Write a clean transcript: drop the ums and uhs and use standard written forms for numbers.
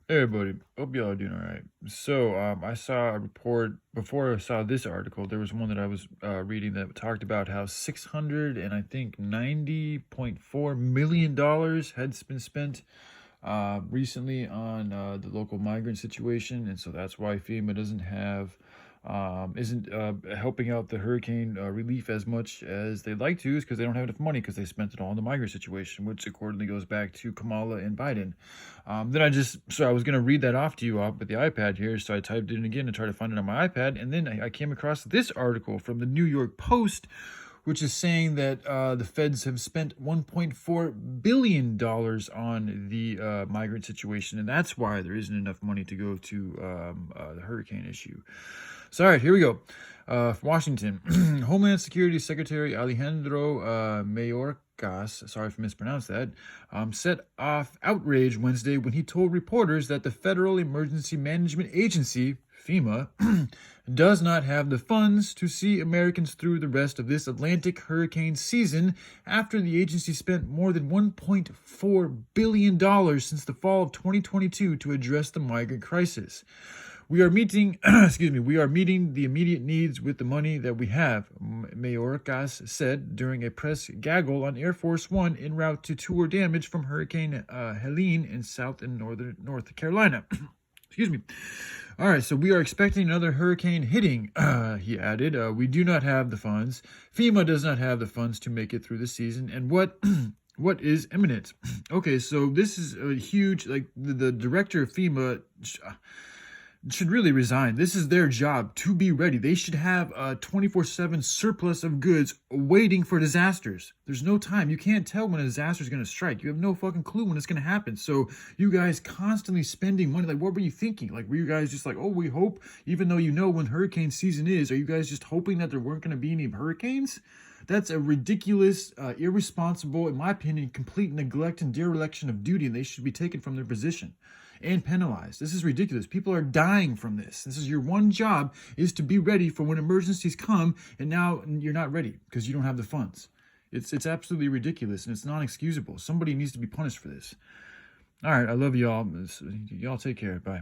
Hey everybody, hope y'all are doing all right. So, I saw a report before I saw this article. There was one that I was reading that talked about how 600 and I think $90.4 million had been spent recently on the local migrant situation, and so that's why FEMA doesn't have isn't helping out the hurricane relief as much as they'd like to, is because they don't have enough money because they spent it all on the migrant situation, which accordingly goes back to Kamala and Biden. So I was gonna read that off to you off with the iPad here, so I typed it in again to try to find it on my iPad, and then I came across this article from the New York Post, which is saying that the feds have spent $1.4 billion on the migrant situation, and that's why there isn't enough money to go to the hurricane issue. So, all right, here we go. From Washington, Homeland Security Secretary Alejandro Mayorkas, sorry if I mispronounced that, set off outrage Wednesday when he told reporters that the Federal Emergency Management Agency, FEMA, does not have the funds to see Americans through the rest of this Atlantic hurricane season after the agency spent more than $1.4 billion since the fall of 2022 to address the migrant crisis. We are meeting, we are meeting the immediate needs with the money that we have, Mayorkas said during a press gaggle on Air Force One en route to tour damage from Hurricane Helene in South and North Carolina. Excuse me. All right, so we are expecting another hurricane hitting, he added. We do not have the funds. FEMA does not have the funds to make it through the season. And what is imminent? Okay, so this is a huge, like the director of FEMA should really resign. This is their job, to be ready. They should have a 24/7 surplus of goods waiting for disasters. There's no time. You can't tell when a disaster is going to strike. You have no fucking clue when it's going to happen. So you guys constantly spending money. Like, what were you thinking? Like, were you guys just like, oh, we hope, even though you know when hurricane season is, are you guys just hoping that there weren't going to be any hurricanes? That's a ridiculous, irresponsible, in my opinion, complete neglect and dereliction of duty, and they should be taken from their position and penalized. This is ridiculous. People are dying from this. This is your one job, is to be ready for when emergencies come, and now you're not ready because you don't have the funds. It's absolutely ridiculous, and it's non-excusable. Somebody needs to be punished for this. All right, I love y'all. Y'all take care. Bye.